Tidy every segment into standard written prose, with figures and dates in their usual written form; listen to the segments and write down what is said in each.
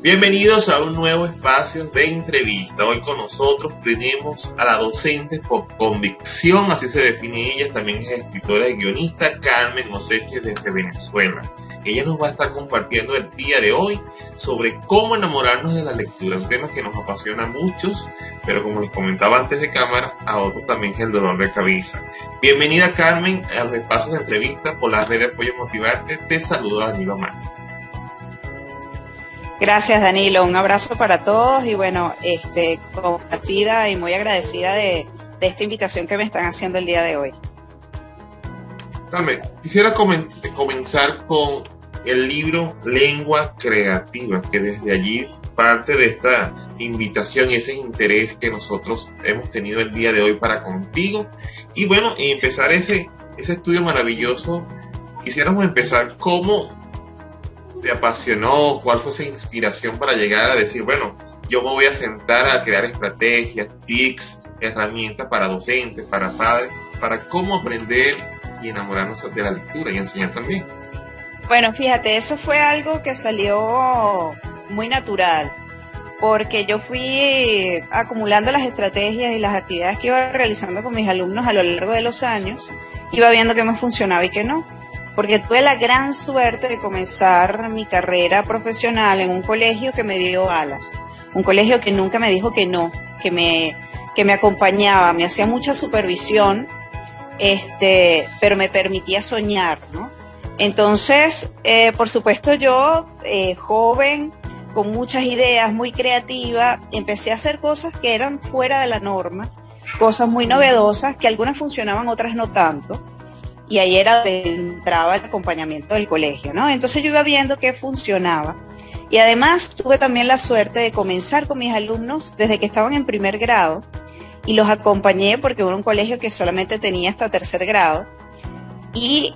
Bienvenidos a un nuevo espacio de entrevista. Hoy con nosotros tenemos a la docente por convicción, así se define ella, también es escritora y guionista, Carmen Oseche desde Venezuela. Ella nos va a estar compartiendo el día de hoy sobre cómo enamorarnos de la lectura, un tema que nos apasiona a muchos, pero como les comentaba antes de cámara, a otros también es el dolor de cabeza. Bienvenida, Carmen, a los espacios de entrevista por la red de apoyo Motivarte. Te saluda Danilo Márquez. Gracias, Danilo, un abrazo para todos y bueno, compartida y muy agradecida de esta invitación que me están haciendo el día de hoy. Carmen, quisiera comenzar con el libro Lengua Creativa, que desde allí parte de esta invitación y ese interés que nosotros hemos tenido el día de hoy para contigo. Y bueno, empezar ese estudio maravilloso, quisiéramos empezar cómo te apasionó, cuál fue esa inspiración para llegar a decir, bueno, yo me voy a sentar a crear estrategias, tips, herramientas para docentes, para padres, para cómo aprender y enamorarnos de la lectura y enseñar también. Bueno, fíjate, eso fue algo que salió muy natural, porque yo fui acumulando las estrategias y las actividades que iba realizando con mis alumnos a lo largo de los años, iba viendo qué me funcionaba y qué no. Porque tuve la gran suerte de comenzar mi carrera profesional en un colegio que me dio alas, un colegio que nunca me dijo que no, que me acompañaba, me hacía mucha supervisión, pero me permitía soñar, ¿no? Entonces, por supuesto yo, joven, con muchas ideas, muy creativa, empecé a hacer cosas que eran fuera de la norma, cosas muy novedosas, que algunas funcionaban, otras no tanto. Y ahí era donde entraba el acompañamiento del colegio, ¿no? Entonces yo iba viendo qué funcionaba. Y además tuve también la suerte de comenzar con mis alumnos desde que estaban en primer grado y los acompañé porque era un colegio que solamente tenía hasta tercer grado y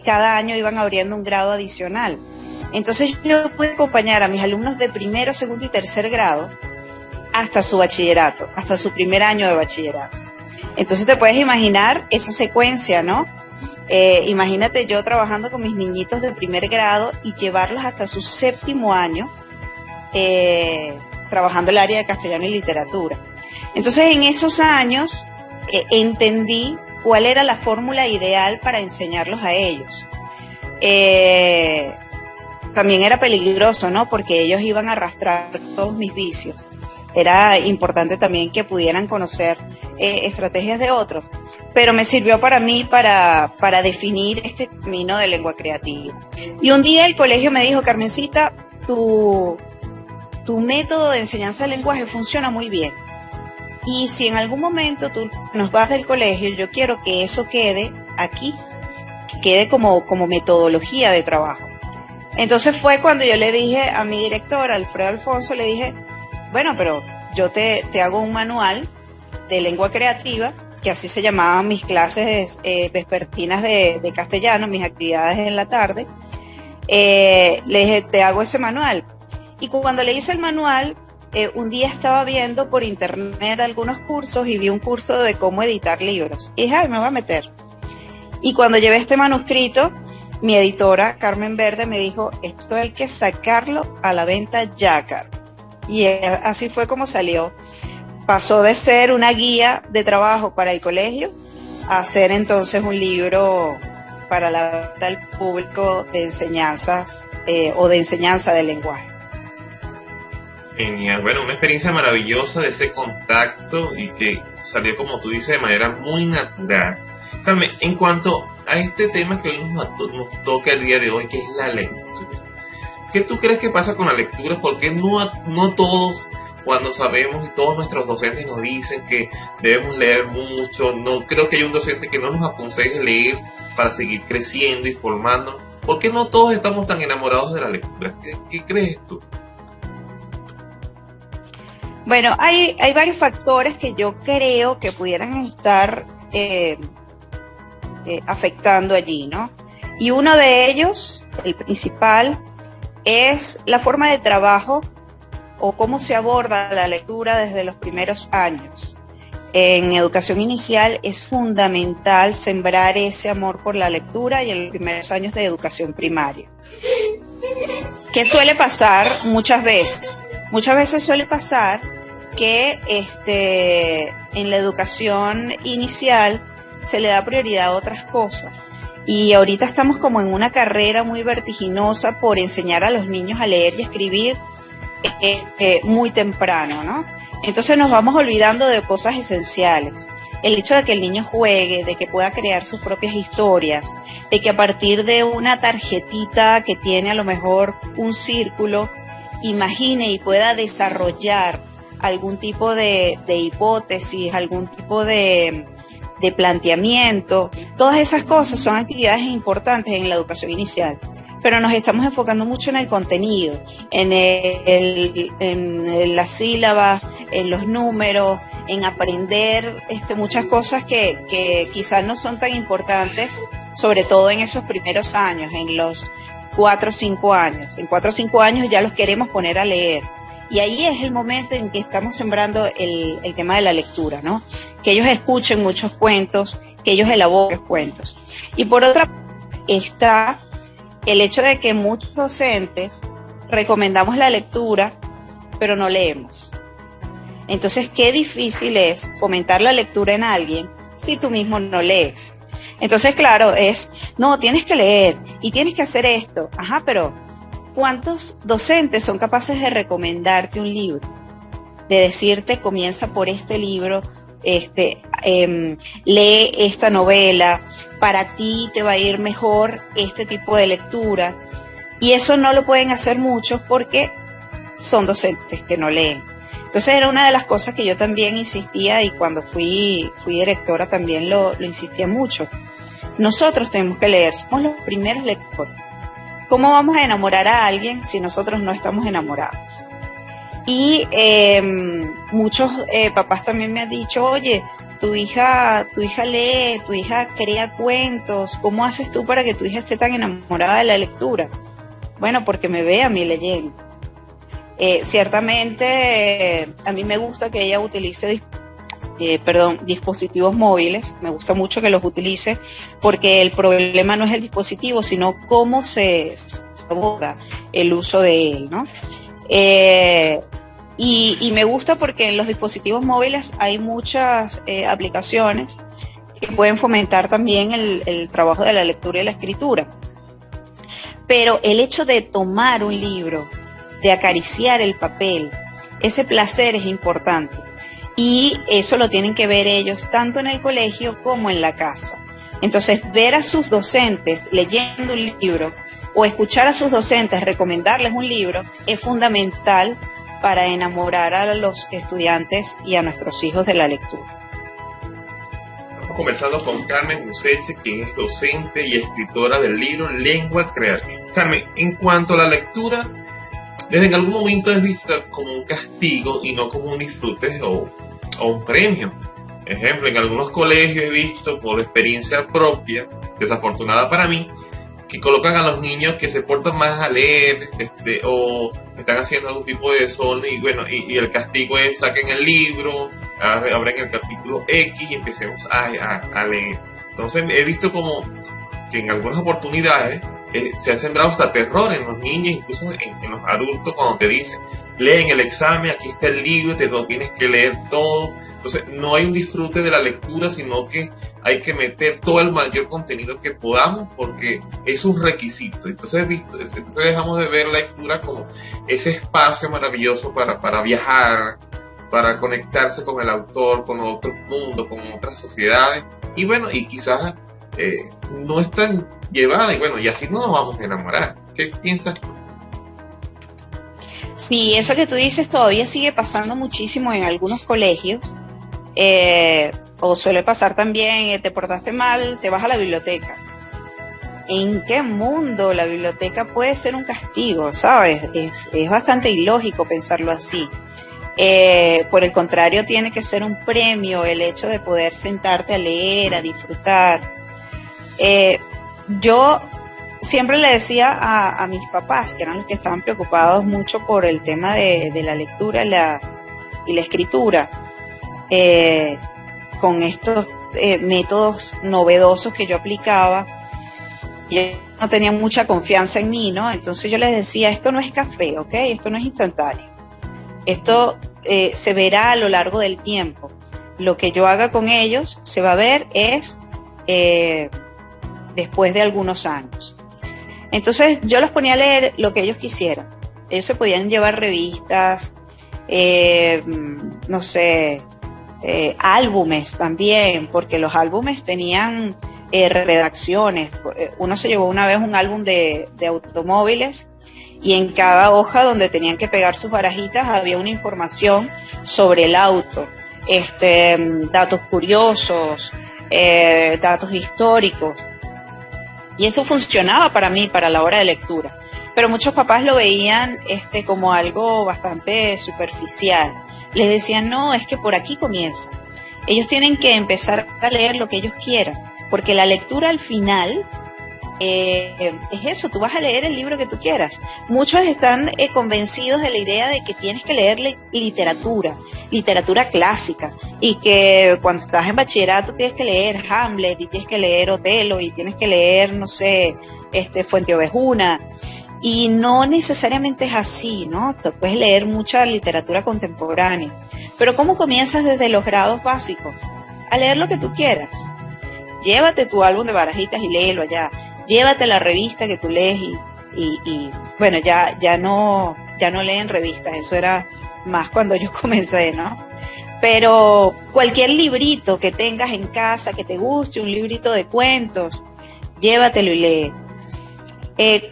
cada año iban abriendo un grado adicional. Entonces yo pude acompañar a mis alumnos de primero, segundo y tercer grado hasta su bachillerato, hasta su primer año de bachillerato. Entonces te puedes imaginar esa secuencia, ¿no? Imagínate yo trabajando con mis niñitos de primer grado y llevarlos hasta su séptimo año trabajando el área de castellano y literatura. Entonces en esos años entendí cuál era la fórmula ideal para enseñarlos a ellos. También era peligroso, ¿no? Porque ellos iban a arrastrar todos mis vicios. Era importante también que pudieran conocer estrategias de otros, pero me sirvió para mí para definir este camino de lengua creativa. Y un día el colegio me dijo, Carmencita, tu método de enseñanza de lenguaje funciona muy bien. Y si en algún momento tú nos vas del colegio, yo quiero que eso quede aquí, que quede como metodología de trabajo. Entonces fue cuando yo le dije a mi director, Alfredo Alfonso, le dije, bueno, pero yo te hago un manual de lengua creativa, que así se llamaban mis clases vespertinas de castellano, mis actividades en la tarde. Le dije, te hago ese manual. Y cuando le hice el manual, un día estaba viendo por internet algunos cursos y vi un curso de cómo editar libros. Y dije, ay, me voy a meter. Y cuando llevé este manuscrito, mi editora, Carmen Verde, me dijo, esto hay que sacarlo a la venta ya, Carmen. Y así fue como salió. Pasó de ser una guía de trabajo para el colegio a ser entonces un libro para la venta al público de enseñanzas o de enseñanza del lenguaje. Genial, bueno, una experiencia maravillosa de ese contacto y que salió, como tú dices, de manera muy natural. Carmen, en cuanto a este tema que hoy nos toca el día de hoy, que es la lectura, ¿qué tú crees que pasa con la lectura? Porque no todos, cuando sabemos y todos nuestros docentes nos dicen que debemos leer mucho, no creo que haya un docente que no nos aconseje leer para seguir creciendo y formándonos. ¿Por qué no todos estamos tan enamorados de la lectura? ¿Qué crees tú? Bueno, hay varios factores que yo creo que pudieran estar afectando allí, ¿no? Y uno de ellos, el principal, es la forma de trabajo o cómo se aborda la lectura desde los primeros años. En educación inicial es fundamental sembrar ese amor por la lectura y en los primeros años de educación primaria. ¿Qué suele pasar muchas veces? Muchas veces suele pasar que en la educación inicial se le da prioridad a otras cosas. Y ahorita estamos como en una carrera muy vertiginosa por enseñar a los niños a leer y escribir muy temprano, ¿no? Entonces nos vamos olvidando de cosas esenciales. El hecho de que el niño juegue, de que pueda crear sus propias historias, de que a partir de una tarjetita que tiene a lo mejor un círculo, imagine y pueda desarrollar algún tipo de hipótesis, algún tipo de planteamiento. Todas esas cosas son actividades importantes en la educación inicial, pero nos estamos enfocando mucho en el contenido, en la sílaba, en los números, en aprender muchas cosas que quizás no son tan importantes, sobre todo en esos primeros años, en los 4 o 5 años. En 4 o 5 años ya los queremos poner a leer. Y ahí es el momento en que estamos sembrando el tema de la lectura, ¿no? Que ellos escuchen muchos cuentos, que ellos elaboren cuentos. Y por otra parte está el hecho de que muchos docentes recomendamos la lectura, pero no leemos. Entonces, qué difícil es fomentar la lectura en alguien si tú mismo no lees. Entonces, claro, no, tienes que leer y tienes que hacer esto. Ajá, pero ¿cuántos docentes son capaces de recomendarte un libro? De decirte, comienza por este libro, lee esta novela, para ti te va a ir mejor este tipo de lectura. Y eso no lo pueden hacer muchos porque son docentes que no leen. Entonces era una de las cosas que yo también insistía, y cuando fui directora también lo insistía mucho. Nosotros tenemos que leer, somos los primeros lectores. ¿Cómo vamos a enamorar a alguien si nosotros no estamos enamorados? Y muchos papás también me han dicho, oye, tu hija lee, tu hija crea cuentos, ¿cómo haces tú para que tu hija esté tan enamorada de la lectura? Bueno, porque me ve a mí leyendo. Ciertamente a mí me gusta que ella utilice dispositivos móviles, me gusta mucho que los utilice, porque el problema no es el dispositivo, sino cómo se aborda el uso de él, ¿no? Y me gusta porque en los dispositivos móviles hay muchas aplicaciones que pueden fomentar también el trabajo de la lectura y la escritura. Pero el hecho de tomar un libro, de acariciar el papel, ese placer es importante. Y eso lo tienen que ver ellos tanto en el colegio como en la casa. Entonces, ver a sus docentes leyendo un libro o escuchar a sus docentes recomendarles un libro es fundamental para enamorar a los estudiantes y a nuestros hijos de la lectura. Estamos conversando con Carmen Useche, quien es docente y escritora del libro Lengua Creativa. Carmen, en cuanto a la lectura, ¿desde en algún momento es vista como un castigo y no como un disfrute o un premio? Ejemplo, en algunos colegios he visto por experiencia propia, desafortunada para mí, que colocan a los niños que se portan más a leer o están haciendo algún tipo de desorden y bueno, y el castigo es saquen el libro, abren el capítulo X y empecemos a leer. Entonces he visto como que en algunas oportunidades se ha sembrado hasta terror en los niños, incluso en los adultos, cuando te dicen, leen el examen, aquí está el libro, te lo tienes que leer todo. Entonces no hay un disfrute de la lectura, sino que hay que meter todo el mayor contenido que podamos porque es un requisito. Entonces dejamos de ver la lectura como ese espacio maravilloso para viajar, para conectarse con el autor, con otros mundos, con otras sociedades. Y bueno, y quizás no es tan llevada y bueno, y así no nos vamos a enamorar. ¿Qué piensas tú? Sí, eso que tú dices todavía sigue pasando muchísimo en algunos colegios. O suele pasar también, te portaste mal, te vas a la biblioteca. ¿En qué mundo la biblioteca puede ser un castigo? ¿Sabes? Es bastante ilógico pensarlo así. Por el contrario, tiene que ser un premio el hecho de poder sentarte a leer, a disfrutar. Yo siempre le decía a mis papás, que eran los que estaban preocupados mucho por el tema de la lectura y la escritura, con estos métodos novedosos que yo aplicaba, yo no tenían mucha confianza en mí, ¿no? Entonces yo les decía, esto no es café, ¿ok? Esto no es instantáneo. Esto se verá a lo largo del tiempo. Lo que yo haga con ellos se va a ver después de algunos años. Entonces yo los ponía a leer lo que ellos quisieran. Ellos se podían llevar revistas, álbumes también, porque los álbumes tenían redacciones. Uno se llevó una vez un álbum de automóviles y en cada hoja donde tenían que pegar sus barajitas había una información sobre el auto, datos curiosos, datos históricos. Y eso funcionaba para mí, para la hora de lectura. Pero muchos papás lo veían como algo bastante superficial. Les decían, no, es que por aquí comienza. Ellos tienen que empezar a leer lo que ellos quieran, porque la lectura al final es eso, tú vas a leer el libro que tú quieras. Muchos están convencidos de la idea de que tienes que leer literatura clásica, y que cuando estás en bachillerato tienes que leer Hamlet, y tienes que leer Otelo, y tienes que leer, Fuenteovejuna. Y no necesariamente es así, ¿no? Te puedes leer mucha literatura contemporánea. Pero ¿cómo comienzas desde los grados básicos? A leer lo que tú quieras. Llévate tu álbum de barajitas y léelo allá. Llévate la revista que tú lees y bueno, ya no leen revistas. Eso era más cuando yo comencé, ¿no? Pero cualquier librito que tengas en casa, que te guste, un librito de cuentos, llévatelo y lee.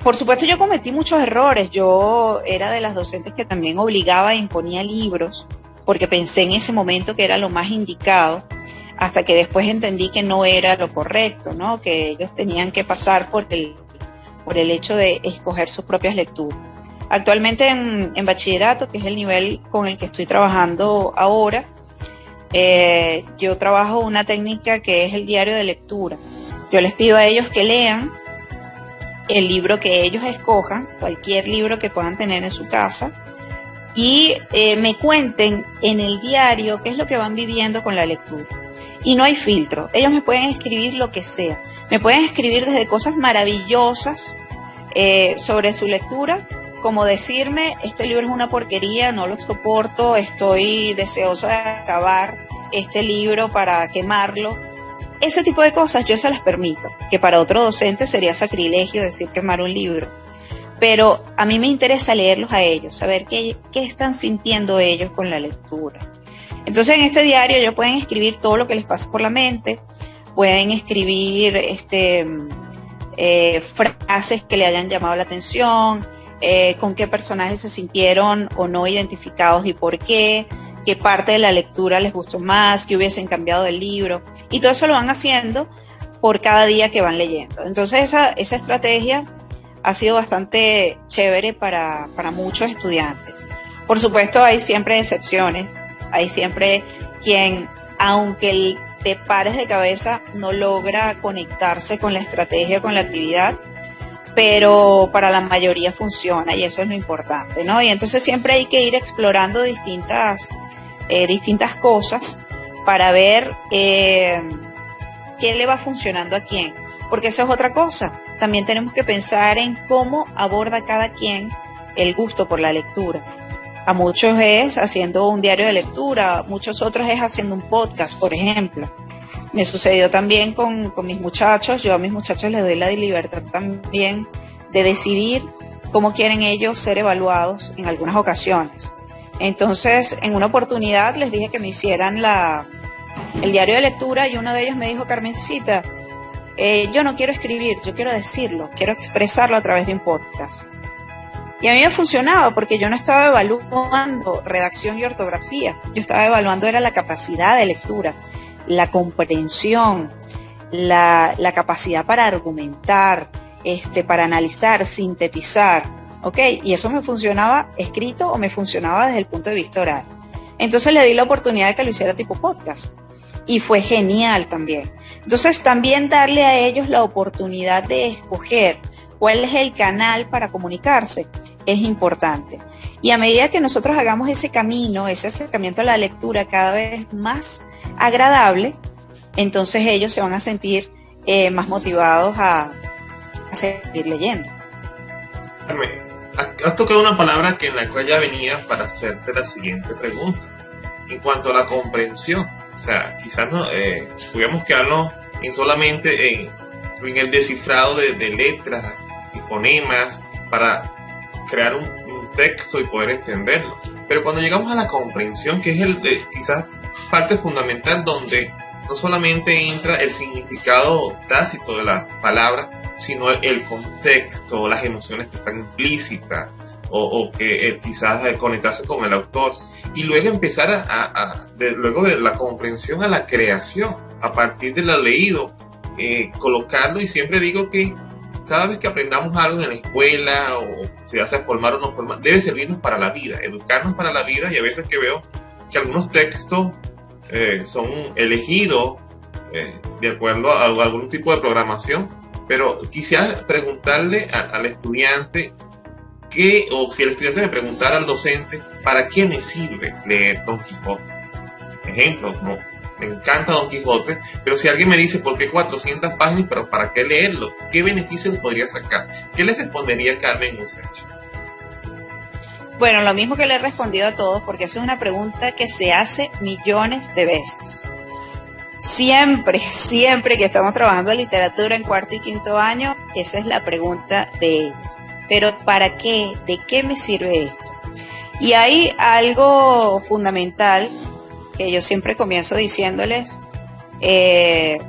Por supuesto yo cometí muchos errores. Yo era de las docentes que también obligaba e imponía libros, porque pensé en ese momento que era lo más indicado, hasta que después entendí que no era lo correcto, ¿no? Que ellos tenían que pasar por el hecho de escoger sus propias lecturas. Actualmente en bachillerato, que es el nivel con el que estoy trabajando ahora, yo trabajo una técnica que es el diario de lectura. Yo les pido a ellos que lean el libro que ellos escojan, cualquier libro que puedan tener en su casa, y me cuenten en el diario qué es lo que van viviendo con la lectura. Y no hay filtro, ellos me pueden escribir lo que sea, me pueden escribir desde cosas maravillosas sobre su lectura, como decirme, este libro es una porquería, no lo soporto, estoy deseosa de acabar este libro para quemarlo. Ese tipo de cosas yo se las permito, que para otro docente sería sacrilegio decir quemar un libro. Pero a mí me interesa leerlos a ellos, saber qué están sintiendo ellos con la lectura. Entonces en este diario ellos pueden escribir todo lo que les pasa por la mente, pueden escribir frases que le hayan llamado la atención, con qué personajes se sintieron o no identificados y por qué parte de la lectura les gustó más, qué hubiesen cambiado del libro, y todo eso lo van haciendo por cada día que van leyendo. Entonces esa estrategia ha sido bastante chévere para muchos estudiantes. Por supuesto hay siempre excepciones, hay siempre quien, aunque te pares de cabeza, no logra conectarse con la estrategia, con la actividad, pero para la mayoría funciona y eso es lo importante, ¿no? Y entonces siempre hay que ir explorando distintas cosas para ver qué le va funcionando a quién, porque eso es otra cosa. También tenemos que pensar en cómo aborda cada quien el gusto por la lectura. A muchos es haciendo un diario de lectura, a muchos otros es haciendo un podcast, por ejemplo. Me sucedió también con mis muchachos. Yo a mis muchachos les doy la libertad también de decidir cómo quieren ellos ser evaluados en algunas ocasiones. Entonces, en una oportunidad les dije que me hicieran el diario de lectura y uno de ellos me dijo, Carmencita, yo no quiero escribir, yo quiero decirlo, quiero expresarlo a través de un podcast. Y a mí me funcionaba porque yo no estaba evaluando redacción y ortografía, yo estaba evaluando era la capacidad de lectura, la comprensión, la capacidad para argumentar, para analizar, sintetizar, ¿ok? Y eso me funcionaba escrito o me funcionaba desde el punto de vista oral. Entonces le di la oportunidad de que lo hiciera tipo podcast y fue genial también. Entonces también darle a ellos la oportunidad de escoger cuál es el canal para comunicarse es importante. Y a medida que nosotros hagamos ese camino, ese acercamiento a la lectura cada vez más agradable, entonces ellos se van a sentir más motivados a seguir leyendo. Has tocado una palabra que en la cual ya venía para hacerte la siguiente pregunta. En cuanto a la comprensión, o sea, quizás no pudiéramos quedarnos solamente en el descifrado de letras y fonemas para crear un texto y poder entenderlo. Pero cuando llegamos a la comprensión, que es quizás parte fundamental donde no solamente entra el significado tácito de la palabra, sino el contexto, las emociones que están implícitas, o que quizás conectarse con el autor, y luego empezar luego de la comprensión a la creación, a partir de lo leído, colocarlo. Y siempre digo que cada vez que aprendamos algo en la escuela, o se hace formar o no formar, debe servirnos para la vida, educarnos para la vida. Y a veces que veo que algunos textos son elegidos de acuerdo a algún tipo de programación, pero quisiera preguntarle al estudiante o si el estudiante me preguntara al docente, ¿para qué me sirve leer Don Quijote? Ejemplo, no, me encanta Don Quijote, pero si alguien me dice, ¿por qué 400 páginas? ¿Pero para qué leerlo? ¿Qué beneficios podría sacar? ¿Qué le respondería Carmen Useche? Bueno, lo mismo que le he respondido a todos, porque esa es una pregunta que se hace millones de veces. Siempre que estamos trabajando en literatura en cuarto y quinto año, esa es la pregunta de ellos. Pero ¿para qué? ¿De qué me sirve esto? Y hay algo fundamental que yo siempre comienzo diciéndoles,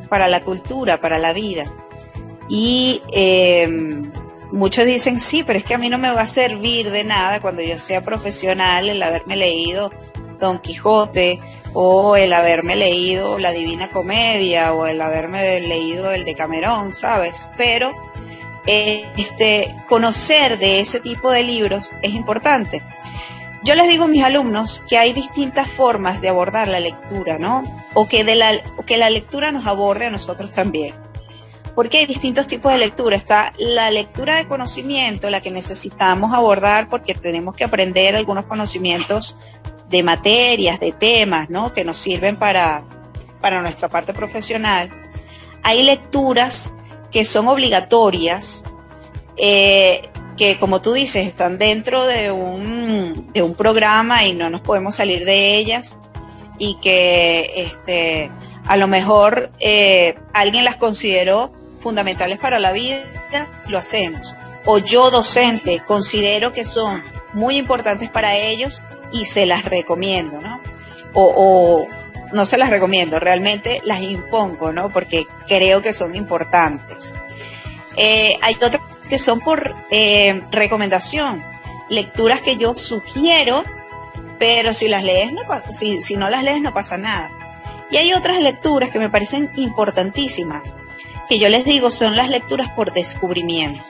para la cultura, para la vida. Y muchos dicen, sí, pero es que a mí no me va a servir de nada cuando yo sea profesional el haberme leído Don Quijote, o el haberme leído La Divina Comedia, o el haberme leído el Decamerón, ¿sabes? Pero conocer de ese tipo de libros es importante. Yo les digo a mis alumnos que hay distintas formas de abordar la lectura, ¿no? O que la lectura nos aborde a nosotros también. Porque hay distintos tipos de lectura. Está la lectura de conocimiento, la que necesitamos abordar porque tenemos que aprender algunos conocimientos de materias, de temas, ¿no? Que nos sirven para nuestra parte profesional. Hay lecturas que son obligatorias, que como tú dices, están dentro de un programa y no nos podemos salir de ellas, y que a lo mejor alguien las consideró fundamentales para la vida, lo hacemos. O yo, docente, considero que son muy importantes para ellos y se las recomiendo, ¿no? O no se las recomiendo, realmente las impongo, ¿no? Porque creo que son importantes. Hay otras que son por recomendación, lecturas que yo sugiero, pero si las lees si no las lees no pasa nada. Y hay otras lecturas que me parecen importantísimas, que yo les digo son las lecturas por descubrimiento,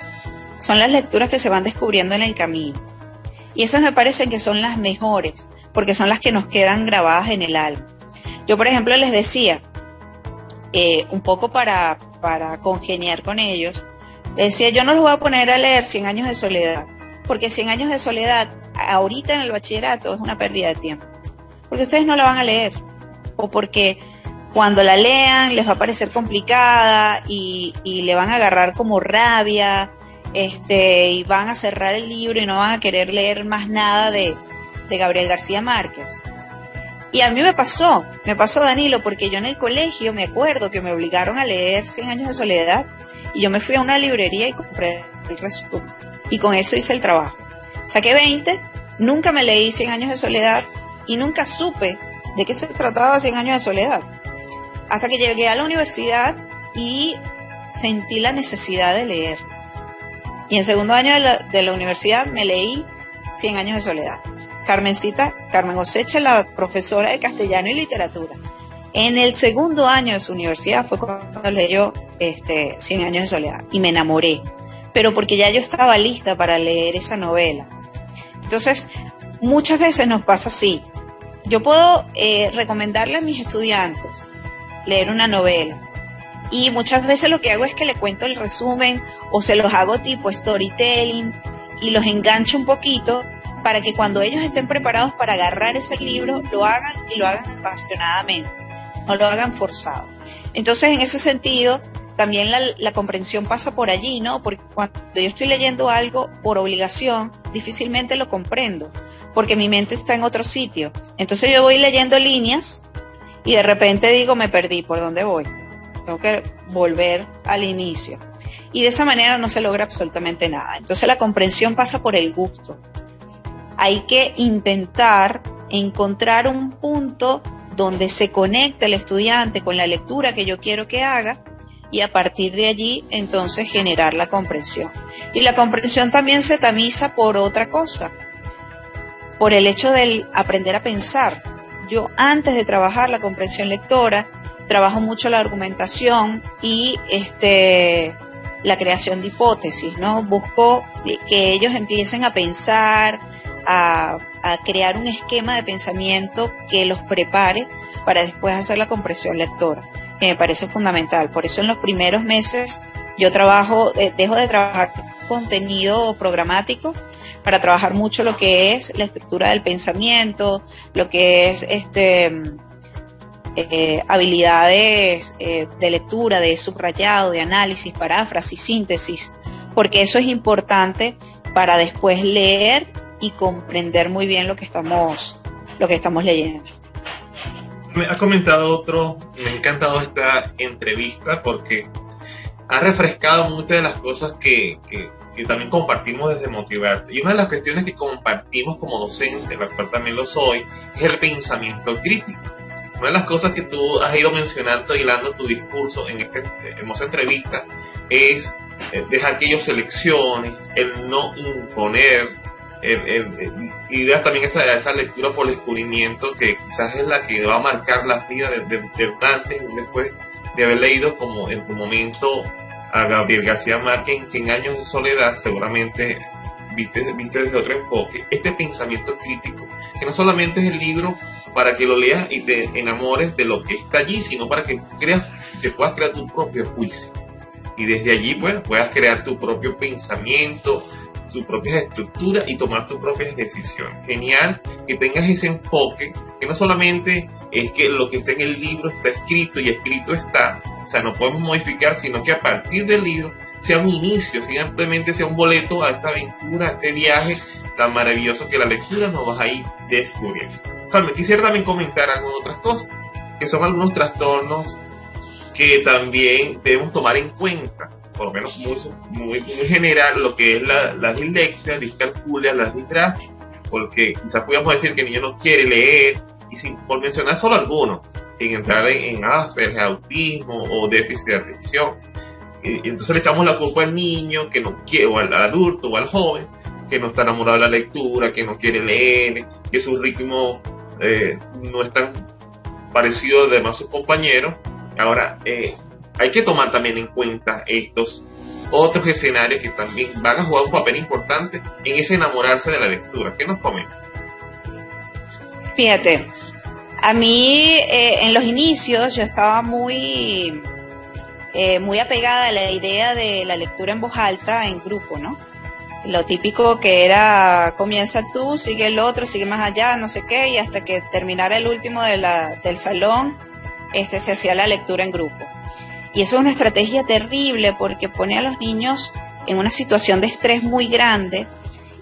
son las lecturas que se van descubriendo en el camino. Y esas me parecen que son las mejores, porque son las que nos quedan grabadas en el alma. Yo, por ejemplo, les decía, un poco para congeniar con ellos, les decía, yo no los voy a poner a leer 100 años de soledad, porque 100 años de soledad, ahorita en el bachillerato, es una pérdida de tiempo. Porque ustedes no la van a leer, o porque cuando la lean les va a parecer complicada y le van a agarrar como rabia, y van a cerrar el libro y no van a querer leer más nada de Gabriel García Márquez. Y a mí me pasó Danilo, porque yo en el colegio me acuerdo que me obligaron a leer 100 años de soledad y yo me fui a una librería y compré el resumen. Y con eso hice el trabajo. Saqué 20, nunca me leí 100 años de soledad y nunca supe de qué se trataba 100 años de soledad. Hasta que llegué a la universidad y sentí la necesidad de leer. Y en segundo año de la universidad me leí 100 años de soledad. Carmen Useche, la profesora de castellano y literatura, en el segundo año de su universidad fue cuando leyó 100 años de soledad y me enamoré, pero porque ya yo estaba lista para leer esa novela. Entonces, muchas veces nos pasa así. Yo puedo recomendarle a mis estudiantes leer una novela, y muchas veces lo que hago es que le cuento el resumen o se los hago tipo storytelling y los engancho un poquito para que cuando ellos estén preparados para agarrar ese libro lo hagan, y lo hagan apasionadamente, no lo hagan forzado. Entonces, en ese sentido, también la comprensión pasa por allí, ¿no? Porque cuando yo estoy leyendo algo por obligación, difícilmente lo comprendo, porque mi mente está en otro sitio. Entonces yo voy leyendo líneas y de repente digo, me perdí, ¿por dónde voy? Tengo que volver al inicio. Y de esa manera no se logra absolutamente nada. Entonces la comprensión pasa por el gusto. Hay que intentar encontrar un punto donde se conecte el estudiante con la lectura que yo quiero que haga y a partir de allí entonces generar la comprensión. Y la comprensión también se tamiza por otra cosa, por el hecho del aprender a pensar. Yo antes de trabajar la comprensión lectora, trabajo mucho la argumentación y la creación de hipótesis, ¿no? Busco que ellos empiecen a pensar, a crear un esquema de pensamiento que los prepare para después hacer la comprensión lectora, que me parece fundamental. Por eso en los primeros meses yo dejo de trabajar contenido programático para trabajar mucho lo que es la estructura del pensamiento, lo que es habilidades de lectura, de subrayado, de análisis, paráfrasis, síntesis, porque eso es importante para después leer y comprender muy bien lo que estamos leyendo. Me ha comentado me ha encantado esta entrevista porque ha refrescado muchas de las cosas que también compartimos desde Motivarte. Y una de las cuestiones que compartimos como docente, la cual también lo soy, es el pensamiento crítico. Una de las cosas que tú has ido mencionando, hilando tu discurso en esta hermosa entrevista, es dejar que ellos seleccionen, el no imponer, y veas también esa lectura por descubrimiento que quizás es la que va a marcar la vida de Dante después de haber leído, como en tu momento, a Gabriel García Márquez en 100 años de soledad. Seguramente viste desde otro enfoque este pensamiento crítico, que no solamente es el libro para que lo leas y te enamores de lo que está allí, sino para que puedas crear tu propio juicio y desde allí pues puedas crear tu propio pensamiento, tu propia estructura y tomar tus propias decisiones. Genial que tengas ese enfoque, que no solamente es que lo que está en el libro está escrito y escrito está, o sea, no podemos modificar, sino que a partir del libro sea un inicio, simplemente sea un boleto a esta aventura, a este viaje tan maravilloso que la lectura nos va a ir descubriendo. Carmen, quisiera también comentar algunas otras cosas, que son algunos trastornos que también debemos tomar en cuenta, por lo menos muy general, lo que es la dislexia, discalculia, la disgrafia, porque quizás podríamos decir que el niño no quiere leer, y por mencionar solo algunos, sin entrar en Asperger, autismo o déficit de atención. Y entonces le echamos la culpa al niño que no quiere, o al adulto o al joven, que no está enamorado de la lectura, que no quiere leer, que su ritmo no es tan parecido a demás sus compañeros. Ahora, hay que tomar también en cuenta estos otros escenarios que también van a jugar un papel importante en ese enamorarse de la lectura. ¿Qué nos comenta? Fíjate, a mí en los inicios yo estaba muy apegada a la idea de la lectura en voz alta en grupo, ¿no? Lo típico que era, comienza tú, sigue el otro, sigue más allá, no sé qué, y hasta que terminara el último del salón, se hacía la lectura en grupo. Y eso es una estrategia terrible porque pone a los niños en una situación de estrés muy grande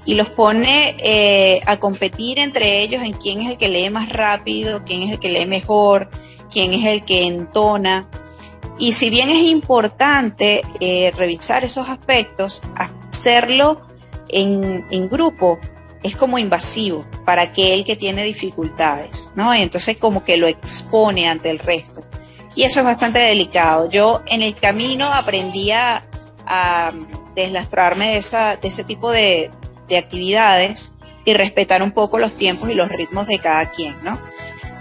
y los pone a competir entre ellos en quién es el que lee más rápido, quién es el que lee mejor, quién es el que entona. Y si bien es importante revisar esos aspectos, hacerlo en grupo es como invasivo para aquel que tiene dificultades, ¿no? Y entonces como que lo expone ante el resto. Y eso es bastante delicado. Yo en el camino aprendí a deslastrarme de ese tipo de actividades y respetar un poco los tiempos y los ritmos de cada quien, ¿no?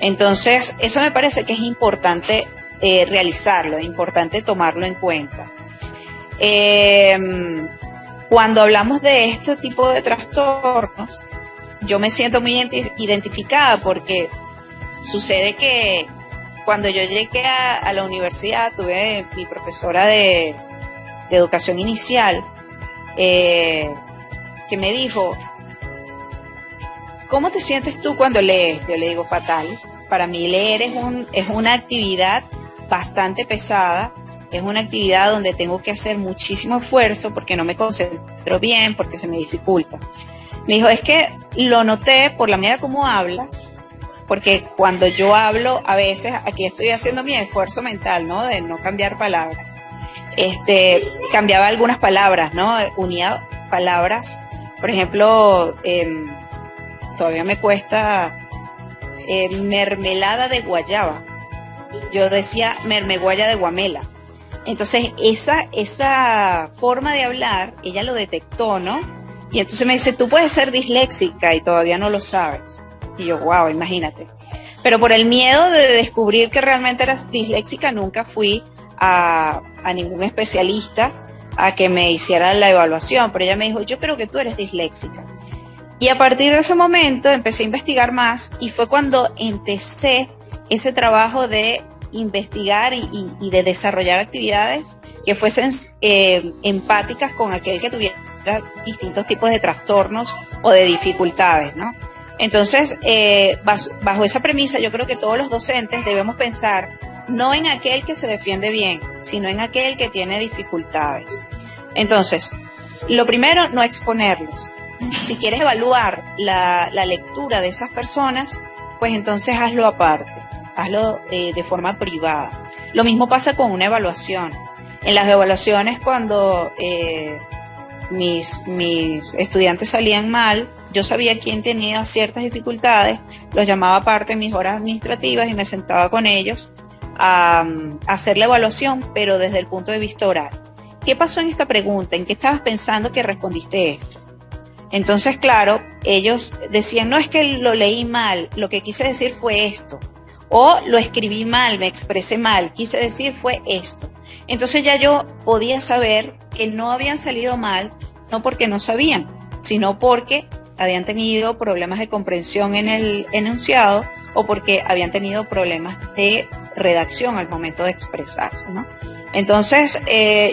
Entonces, eso me parece que es importante realizarlo, es importante tomarlo en cuenta. Cuando hablamos de este tipo de trastornos, yo me siento muy identificada porque sucede que cuando yo llegué a la universidad, tuve mi profesora de educación inicial que me dijo, ¿cómo te sientes tú cuando lees? Yo le digo, fatal. Para mí leer es una actividad bastante pesada, es una actividad donde tengo que hacer muchísimo esfuerzo porque no me concentro bien, porque se me dificulta. Me dijo, es que lo noté por la manera como hablas, porque cuando yo hablo, a veces, aquí estoy haciendo mi esfuerzo mental, ¿no? De no cambiar palabras. Cambiaba algunas palabras, ¿no? Unía palabras. Por ejemplo, todavía me cuesta mermelada de guayaba. Yo decía mermeguaya de guamela. Entonces, esa forma de hablar, ella lo detectó, ¿no? Y entonces me dice, tú puedes ser disléxica y todavía no lo sabes. Y yo, wow, imagínate. Pero por el miedo de descubrir que realmente eras disléxica, nunca fui a ningún especialista a que me hiciera la evaluación. Pero ella me dijo, yo creo que tú eres disléxica. Y a partir de ese momento empecé a investigar más y fue cuando empecé ese trabajo de investigar y de desarrollar actividades que fuesen empáticas con aquel que tuviera distintos tipos de trastornos o de dificultades, ¿no? Entonces, bajo esa premisa, yo creo que todos los docentes debemos pensar no en aquel que se defiende bien, sino en aquel que tiene dificultades. Entonces, lo primero, no exponerlos. Si quieres evaluar la lectura de esas personas, pues entonces hazlo aparte, hazlo de forma privada. Lo mismo pasa con una evaluación. En las evaluaciones, cuando mis estudiantes salían mal, yo sabía quién tenía ciertas dificultades, los llamaba aparte en mis horas administrativas y me sentaba con ellos a hacer la evaluación, pero desde el punto de vista oral. ¿Qué pasó en esta pregunta? ¿En qué estabas pensando que respondiste esto? Entonces, claro, ellos decían, no, es que lo leí mal, lo que quise decir fue esto. O lo escribí mal, me expresé mal, quise decir fue esto. Entonces ya yo podía saber que no habían salido mal, no porque no sabían, sino porque habían tenido problemas de comprensión en el enunciado o porque habían tenido problemas de redacción al momento de expresarse, ¿no? Entonces,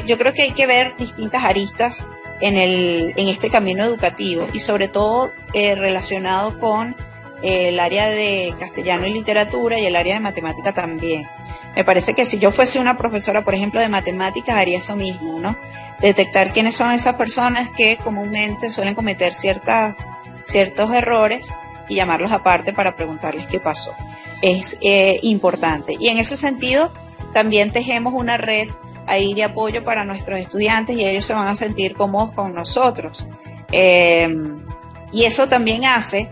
yo creo que hay que ver distintas aristas en este camino educativo y sobre todo relacionado con el área de castellano y literatura y el área de matemática también. Me parece que si yo fuese una profesora, por ejemplo, de matemáticas, haría eso mismo, ¿no? Detectar quiénes son esas personas que comúnmente suelen cometer ciertos errores y llamarlos aparte para preguntarles qué pasó. Es importante. Y en ese sentido, también tejemos una red ahí de apoyo para nuestros estudiantes y ellos se van a sentir cómodos con nosotros. Y eso también hace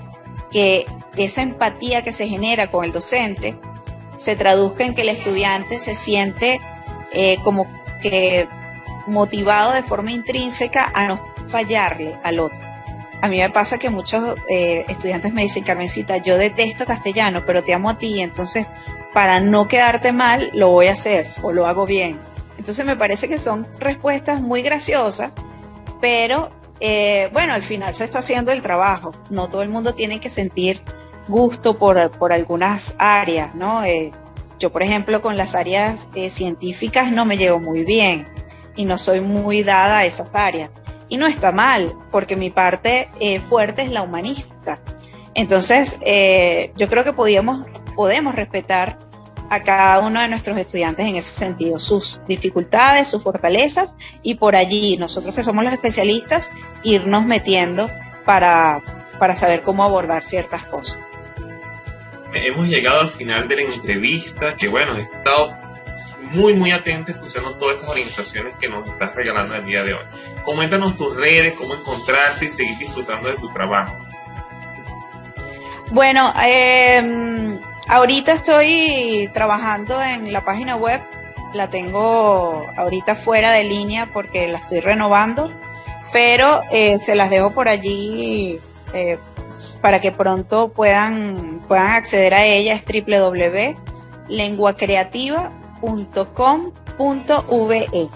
que esa empatía que se genera con el docente se traduzca en que el estudiante se siente como que motivado de forma intrínseca a no fallarle al otro. A mí me pasa que muchos estudiantes me dicen, Carmencita, yo detesto castellano, pero te amo a ti, entonces para no quedarte mal lo voy a hacer o lo hago bien. Entonces me parece que son respuestas muy graciosas, pero bueno, al final se está haciendo el trabajo. No todo el mundo tiene que sentir gusto por algunas áreas, ¿no? Yo, por ejemplo, con las áreas científicas no me llevo muy bien y no soy muy dada a esas áreas. Y no está mal, porque mi parte fuerte es la humanista. Entonces, yo creo que podemos respetar a cada uno de nuestros estudiantes en ese sentido, sus dificultades, sus fortalezas, y por allí, nosotros que somos los especialistas, irnos metiendo para saber cómo abordar ciertas cosas. Hemos llegado al final de la entrevista, que bueno, he estado muy atento escuchando todas estas orientaciones que nos estás regalando el día de hoy. Coméntanos tus redes, cómo encontrarte y seguir disfrutando de tu trabajo. Bueno, ahorita estoy trabajando en la página web, la tengo ahorita fuera de línea porque la estoy renovando, pero se las dejo por allí para que pronto puedan acceder a ella. Es www.lenguacreativa.com.ve.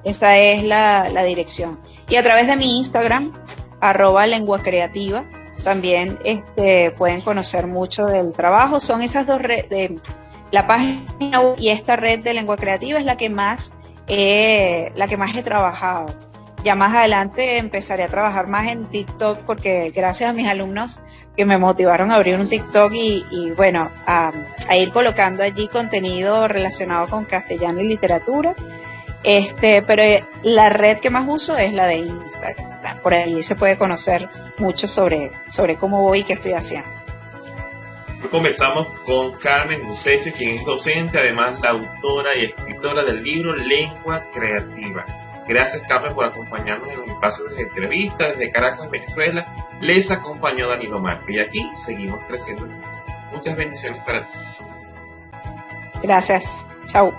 Esa es la dirección. Y a través de mi Instagram, @lenguacreativa, también pueden conocer mucho del trabajo. Son esas dos redes, la página web y esta red de Lengua Creativa es la que más he trabajado. Ya más adelante empezaré a trabajar más en TikTok porque gracias a mis alumnos que me motivaron a abrir un TikTok y bueno, a ir colocando allí contenido relacionado con castellano y literatura. Pero la red que más uso es la de Instagram. Por ahí se puede conocer mucho sobre cómo voy y qué estoy haciendo. Hoy conversamos con Carmen Useche, quien es docente, además la autora y escritora del libro Lengua Creativa. Gracias, Carmen, por acompañarnos en los espacios de entrevista desde Caracas, Venezuela. Les acompañó Danilo Márquez y aquí seguimos creciendo. Muchas bendiciones para ti. Gracias. Chau.